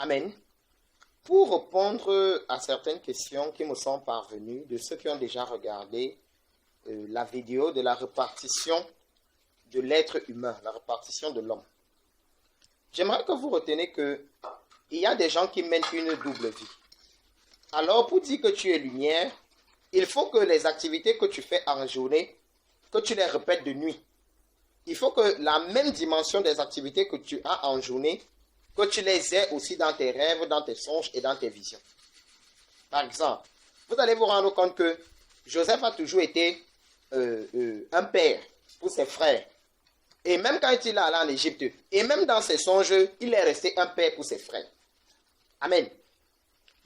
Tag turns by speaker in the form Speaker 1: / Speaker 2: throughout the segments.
Speaker 1: Amen. Pour répondre à certaines questions qui me sont parvenues de ceux qui ont déjà regardé la vidéo de la répartition de l'être humain, la répartition de l'homme, j'aimerais que vous reteniez qu'il y a des gens qui mènent une double vie. Alors, pour dire que tu es lumière, il faut que les activités que tu fais en journée, que tu les répètes de nuit. Il faut que la même dimension des activités que tu as en journée, que tu les aies aussi dans tes rêves, dans tes songes et dans tes visions. Par exemple, vous allez vous rendre compte que Joseph a toujours été un père pour ses frères. Et même quand il est allé en Égypte, et même dans ses songes, il est resté un père pour ses frères. Amen.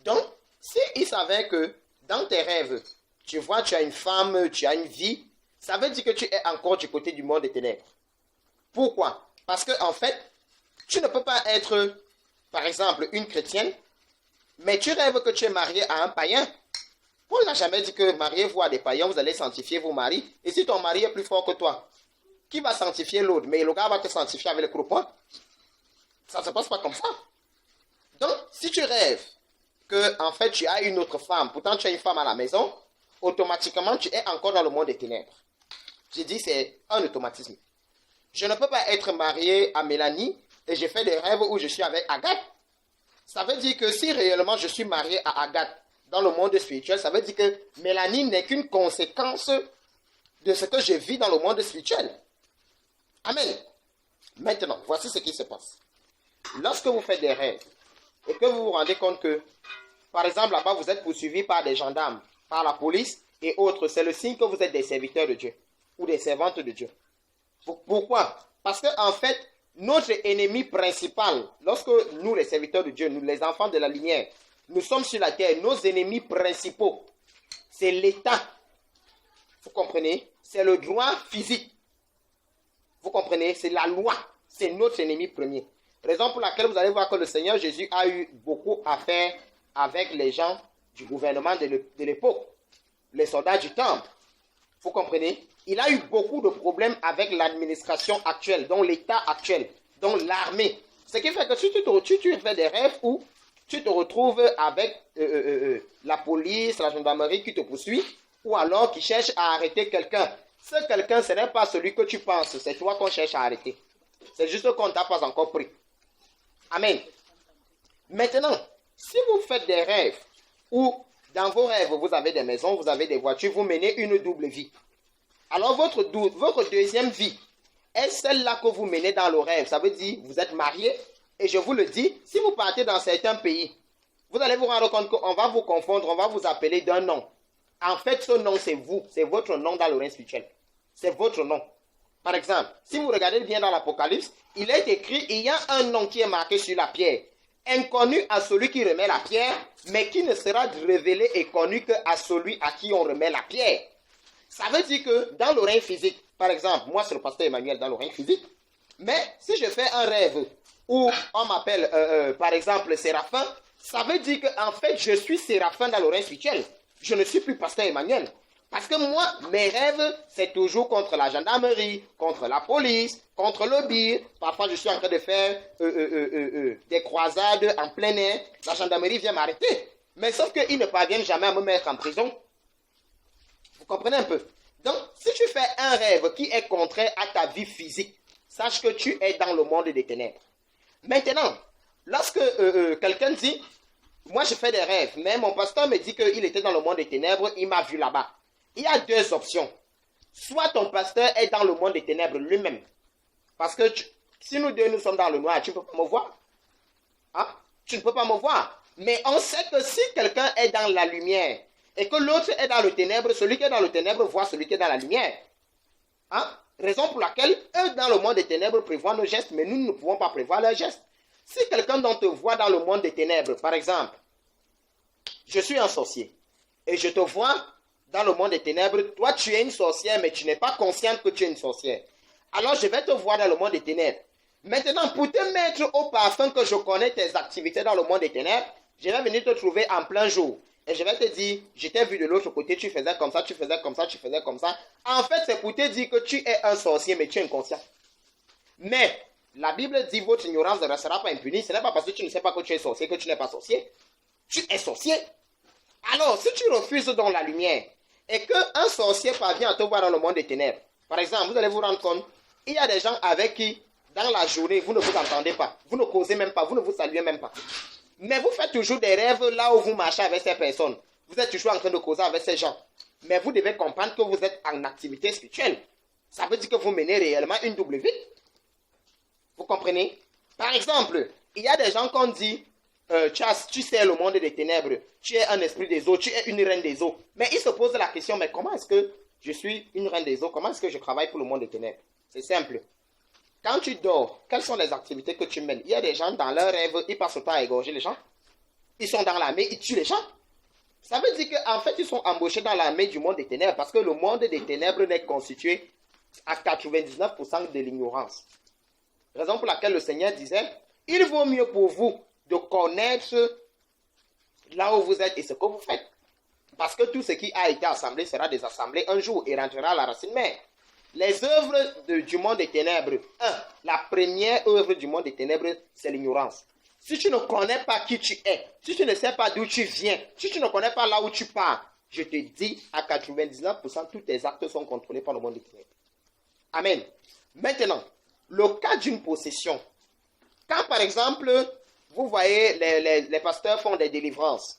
Speaker 1: Donc, s'il savait que dans tes rêves, tu vois, tu as une femme, tu as une vie, ça veut dire que tu es encore du côté du monde des ténèbres. Pourquoi? Parce que en fait, tu ne peux pas être, par exemple, une chrétienne, mais tu rêves que tu es marié à un païen. Paul n'a jamais dit que mariez-vous à des païens, vous allez sanctifier vos maris. Et si ton mari est plus fort que toi, qui va sanctifier l'autre? Mais le gars va te sanctifier avec le croupier. Ça ne se passe pas comme ça. Donc, si tu rêves que en fait tu as une autre femme, pourtant tu as une femme à la maison, automatiquement tu es encore dans le monde des ténèbres. J'ai dit c'est un automatisme. Je ne peux pas être marié à Mélanie et je fais des rêves où je suis avec Agathe. Ça veut dire que si réellement je suis marié à Agathe dans le monde spirituel, ça veut dire que Mélanie n'est qu'une conséquence de ce que je vis dans le monde spirituel. Amen. Maintenant, voici ce qui se passe. Lorsque vous faites des rêves et que vous vous rendez compte que, par exemple, là-bas, vous êtes poursuivi par des gendarmes, par la police et autres, c'est le signe que vous êtes des serviteurs de Dieu ou des servantes de Dieu. Pourquoi? Parce qu'en fait, notre ennemi principal, lorsque nous, les serviteurs de Dieu, nous, les enfants de la lumière, nous sommes sur la terre, nos ennemis principaux, c'est l'État. Vous comprenez? C'est le droit physique. Vous comprenez? C'est la loi. C'est notre ennemi premier. Raison pour laquelle vous allez voir que le Seigneur Jésus a eu beaucoup à faire avec les gens du gouvernement de l'époque, les soldats du temple. Vous comprenez? Il a eu beaucoup de problèmes avec l'administration actuelle, donc l'État actuel, donc l'armée. Ce qui fait que si tu fais des rêves où tu te retrouves avec la police, la gendarmerie qui te poursuit, ou alors qui cherche à arrêter quelqu'un. Ce quelqu'un, ce n'est pas celui que tu penses, c'est toi qu'on cherche à arrêter. C'est juste qu'on ne t'a pas encore pris. Amen. Maintenant, si vous faites des rêves où dans vos rêves, vous avez des maisons, vous avez des voitures, vous menez une double vie. Alors votre deuxième vie est celle-là que vous menez dans le rêve. Ça veut dire vous êtes marié et je vous le dis, si vous partez dans certains pays, vous allez vous rendre compte qu'on va vous confondre, on va vous appeler d'un nom. En fait, ce nom, c'est vous. C'est votre nom dans le règne spirituel. C'est votre nom. Par exemple, si vous regardez bien dans l'Apocalypse, il est écrit, il y a un nom qui est marqué sur la pierre. Inconnu à celui qui remet la pierre, mais qui ne sera révélé et connu qu'à celui à qui on remet la pierre. Ça veut dire que dans le règne physique, par exemple, moi c'est le pasteur Emmanuel dans le règne physique, mais si je fais un rêve où on m'appelle, par exemple, Séraphin, ça veut dire qu'en fait, je suis Séraphin dans le règne spirituel. Je ne suis plus pasteur Emmanuel. Parce que moi, mes rêves, c'est toujours contre la gendarmerie, contre la police, contre le BIR. Parfois, je suis en train de faire des croisades en plein air. La gendarmerie vient m'arrêter. Mais sauf qu'ils ne parviennent jamais à me mettre en prison. Vous comprenez un peu? Donc, si tu fais un rêve qui est contraire à ta vie physique, sache que tu es dans le monde des ténèbres. Maintenant, lorsque quelqu'un dit, moi je fais des rêves, mais mon pasteur me dit qu'il était dans le monde des ténèbres, il m'a vu là-bas. Il y a deux options. Soit ton pasteur est dans le monde des ténèbres lui-même. Parce que si nous deux nous sommes dans le noir, tu ne peux pas me voir. Hein? Tu ne peux pas me voir. Mais on sait que si quelqu'un est dans la lumière et que l'autre est dans le ténèbre, celui qui est dans le ténèbre voit celui qui est dans la lumière. Hein? Raison pour laquelle eux dans le monde des ténèbres prévoient nos gestes, mais nous ne pouvons pas prévoir leurs gestes. Si quelqu'un dont te voit dans le monde des ténèbres, par exemple, je suis un sorcier et je te vois dans le monde des ténèbres, toi tu es une sorcière, mais tu n'es pas consciente que tu es une sorcière. Alors je vais te voir dans le monde des ténèbres. Maintenant, pour te mettre au parfum que je connais tes activités dans le monde des ténèbres, je vais venir te trouver en plein jour. Et je vais te dire, je t'ai vu de l'autre côté, tu faisais comme ça, tu faisais comme ça, tu faisais comme ça. En fait, c'est pour te dire que tu es un sorcier, mais tu es inconscient. Mais, La Bible dit votre ignorance ne restera pas impunie. Ce n'est pas parce que tu ne sais pas que tu es sorcier que tu n'es pas sorcier. Tu es sorcier. Alors, si tu refuses donc la lumière et qu'un sorcier parvient à te voir dans le monde des ténèbres, par exemple, vous allez vous rendre compte, il y a des gens avec qui, dans la journée, vous ne vous entendez pas, vous ne causez même pas, vous ne vous saluez même pas. Mais vous faites toujours des rêves là où vous marchez avec ces personnes. Vous êtes toujours en train de causer avec ces gens. Mais vous devez comprendre que vous êtes en activité spirituelle. Ça veut dire que vous menez réellement une double vie. Vous comprenez? Par exemple, il y a des gens qu'on dit, tu sais le monde des ténèbres, tu es un esprit des eaux, tu es une reine des eaux. Mais ils se posent la question, mais comment est-ce que je suis une reine des eaux? Comment est-ce que je travaille pour le monde des ténèbres? C'est simple. Quand tu dors, quelles sont les activités que tu mènes? Il y a des gens dans leurs rêves, ils passent le temps à égorger les gens. Ils sont dans l'armée, ils tuent les gens. Ça veut dire qu'en fait, ils sont embauchés dans l'armée du monde des ténèbres parce que le monde des ténèbres n'est constitué à 99% de l'ignorance. Raison pour laquelle le Seigneur disait, il vaut mieux pour vous de connaître là où vous êtes et ce que vous faites. Parce que tout ce qui a été assemblé sera désassemblé un jour et rentrera à la racine mère. Les œuvres du monde des ténèbres, la première œuvre du monde des ténèbres, c'est l'ignorance. Si tu ne connais pas qui tu es, si tu ne sais pas d'où tu viens, si tu ne connais pas là où tu pars, je te dis, à 99%, tous tes actes sont contrôlés par le monde des ténèbres. Amen. Maintenant, le cas d'une possession. Quand, par exemple, vous voyez, les pasteurs font des délivrances.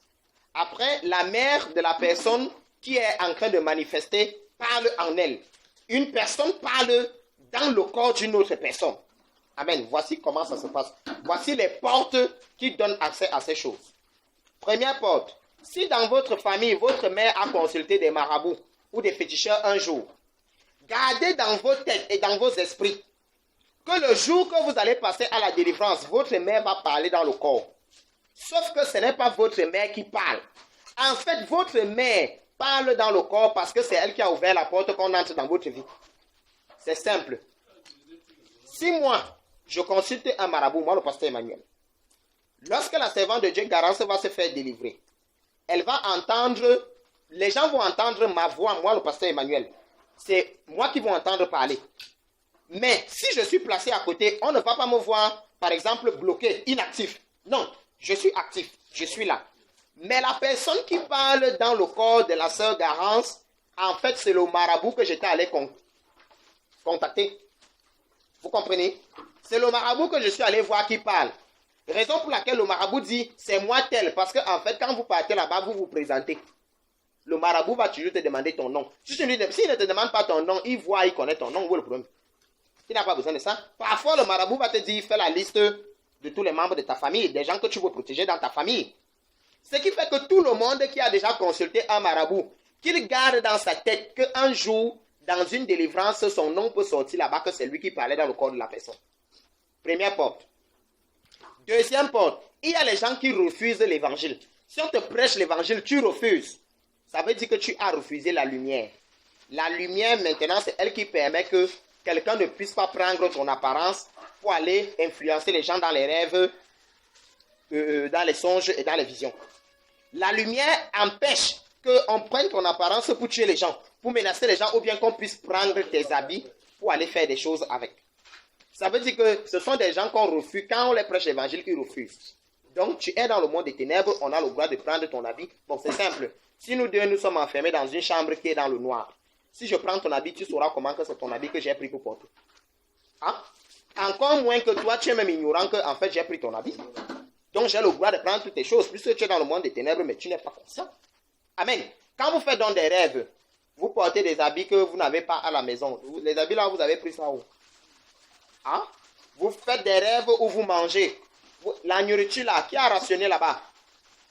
Speaker 1: Après, la mère de la personne qui est en train de manifester parle en elle. Une personne parle dans le corps d'une autre personne. Amen. Voici comment ça se passe. Voici les portes qui donnent accès à ces choses. Première porte. Si dans votre famille, votre mère a consulté des marabouts ou des féticheurs un jour, gardez dans vos têtes et dans vos esprits que le jour que vous allez passer à la délivrance, votre mère va parler dans le corps. Sauf que ce n'est pas votre mère qui parle. En fait, votre mère parle dans le corps parce que c'est elle qui a ouvert la porte qu'on entre dans votre vie. C'est simple. Si moi, je consulte un marabout, moi le pasteur Emmanuel, lorsque la servante de Dieu Garance va se faire délivrer, elle va entendre, les gens vont entendre ma voix, moi le pasteur Emmanuel. C'est moi qui vont entendre parler. Mais si je suis placé à côté, on ne va pas me voir, par exemple, bloqué, inactif. Non, je suis actif, je suis là. Mais la personne qui parle dans le corps de la sœur Garance, en fait, c'est le marabout que j'étais allé contacter. Vous comprenez? C'est le marabout que je suis allé voir qui parle. Raison pour laquelle le marabout dit, c'est moi tel. Parce qu'en fait, quand vous partez là-bas, vous vous présentez. Le marabout va toujours te demander ton nom. S'il ne te demande pas ton nom, il voit, il connaît ton nom. Où est le problème? Il n'a pas besoin de ça. Parfois, le marabout va te dire, fais la liste de tous les membres de ta famille, des gens que tu veux protéger dans ta famille. Ce qui fait que tout le monde qui a déjà consulté un marabout, qu'il garde dans sa tête qu'un jour, dans une délivrance, son nom peut sortir là-bas, que c'est lui qui parlait dans le corps de la personne. Première porte. Deuxième porte, il y a les gens qui refusent l'évangile. Si on te prêche l'évangile, tu refuses. Ça veut dire que tu as refusé la lumière. La lumière, maintenant, c'est elle qui permet que quelqu'un ne puisse pas prendre ton apparence pour aller influencer les gens dans les rêves, dans les songes et dans les visions. La lumière empêche qu'on prenne ton apparence pour tuer les gens, pour menacer les gens, ou bien qu'on puisse prendre tes habits pour aller faire des choses avec. Ça veut dire que ce sont des gens qu'on refuse. Quand on les prêche l'évangile, ils refusent. Donc, tu es dans le monde des ténèbres, on a le droit de prendre ton habit. Bon, c'est simple. Si nous deux, nous sommes enfermés dans une chambre qui est dans le noir, si je prends ton habit, tu sauras comment que c'est ton habit que j'ai pris pour porter. Hein? Encore moins que toi, tu es même ignorant que, en fait, j'ai pris ton habit. Donc, j'ai le droit de prendre toutes tes choses, puisque tu es dans le monde des ténèbres, mais tu n'es pas conscient. Amen. Quand vous faites donc des rêves, vous portez des habits que vous n'avez pas à la maison. Les habits là, vous avez pris ça où? Hein? Vous faites des rêves où vous mangez. La nourriture là, qui a rationné là-bas?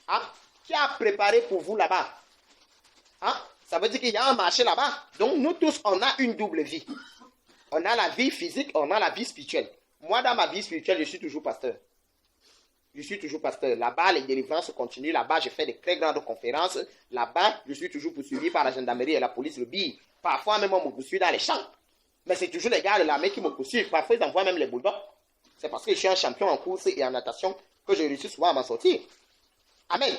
Speaker 1: Hein? Qui a préparé pour vous là-bas? Hein? Ça veut dire qu'il y a un marché là-bas. Donc, nous tous, on a une double vie. On a la vie physique, on a la vie spirituelle. Moi, dans ma vie spirituelle, je suis toujours pasteur. Je suis toujours pasteur. Là-bas, les délivrances continuent. Là-bas, je fais de très grandes conférences. Là-bas, je suis toujours poursuivi par la gendarmerie et la police, le BI. Parfois, même, on me poursuit dans les champs. Mais c'est toujours les gars de l'armée qui me poursuivent. Parfois, ils envoient même les bulldogs. C'est parce que je suis un champion en course et en natation que je réussis souvent à m'en sortir. Amen.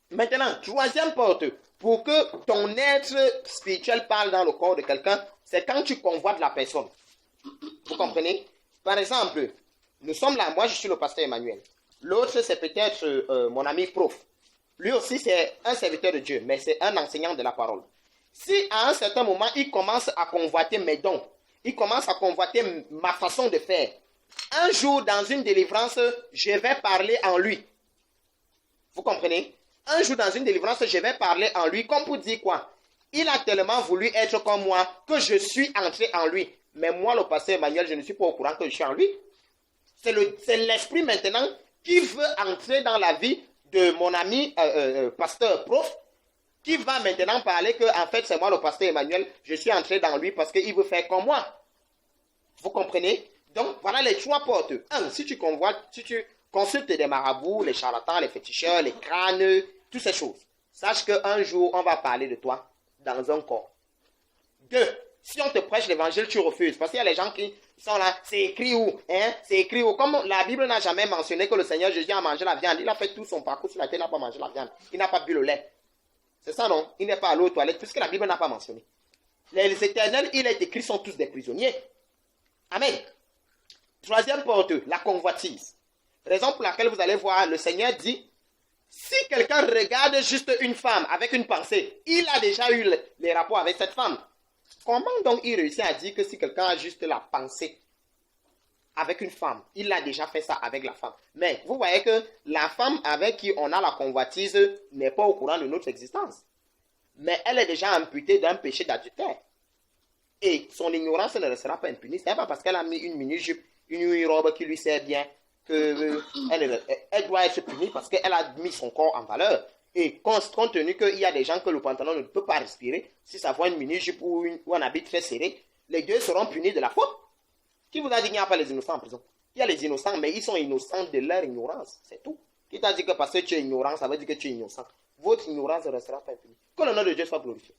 Speaker 1: Maintenant, troisième porte. Pour que ton être spirituel parle dans le corps de quelqu'un, c'est quand tu convoites la personne. Vous comprenez? Par exemple, nous sommes là, moi je suis le pasteur Emmanuel. L'autre, c'est peut-être mon ami prof. Lui aussi, c'est un serviteur de Dieu, mais c'est un enseignant de la parole. Si à un certain moment, il commence à convoiter mes dons, il commence à convoiter ma façon de faire, un jour, dans une délivrance, je vais parler en lui. Vous comprenez? Un jour, dans une délivrance, je vais parler en lui, comme pour dire quoi? Il a tellement voulu être comme moi que je suis entré en lui. Mais moi, le pasteur Emmanuel, je ne suis pas au courant que je suis en lui. C'est l'esprit maintenant qui veut entrer dans la vie de mon ami pasteur prof, qui va maintenant parler que, en fait, c'est moi le pasteur Emmanuel, je suis entré dans lui parce qu'il veut faire comme moi. Vous comprenez? Donc, voilà les trois portes. Un, si tu consultes des marabouts, les charlatans, les féticheurs, les crânes, toutes ces choses, sache qu'un jour, on va parler de toi dans un corps. Deux, si on te prêche l'évangile, tu refuses. Parce qu'il y a les gens qui sont là, c'est écrit où? Hein? C'est écrit où? Comme la Bible n'a jamais mentionné que le Seigneur Jésus a mangé la viande, il a fait tout son parcours sur la terre, il n'a pas mangé la viande. Il n'a pas bu le lait. C'est ça, non? Il n'est pas allé aux toilettes, puisque la Bible n'a pas mentionné. Les éternels, il est écrit, sont tous des prisonniers. Amen. Troisième porte, la convoitise. Raison pour laquelle vous allez voir, le Seigneur dit, si quelqu'un regarde juste une femme avec une pensée, il a déjà eu les rapports avec cette femme. Comment donc il réussit à dire que si quelqu'un a juste la pensée avec une femme, il a déjà fait ça avec la femme? Mais vous voyez que la femme avec qui on a la convoitise n'est pas au courant de notre existence. Mais elle est déjà imputée d'un péché d'adultère. Et son ignorance ne restera pas impunie. Ce n'est pas parce qu'elle a mis une mini-jupe, une robe qui lui sert bien, qu'elle doit être punie parce qu'elle a mis son corps en valeur. Et compte tenu qu'il y a des gens que le pantalon ne peut pas respirer, si ça voit une mini-jupe ou un habit très serré, les deux seront punis de la faute. Qui vous a dit qu'il n'y a pas les innocents en prison? Il y a les innocents, mais ils sont innocents de leur ignorance. C'est tout. Qui t'a dit que parce que tu es ignorant, ça veut dire que tu es innocent? Votre ignorance ne restera pas impunie. Que le nom de Dieu soit glorifié.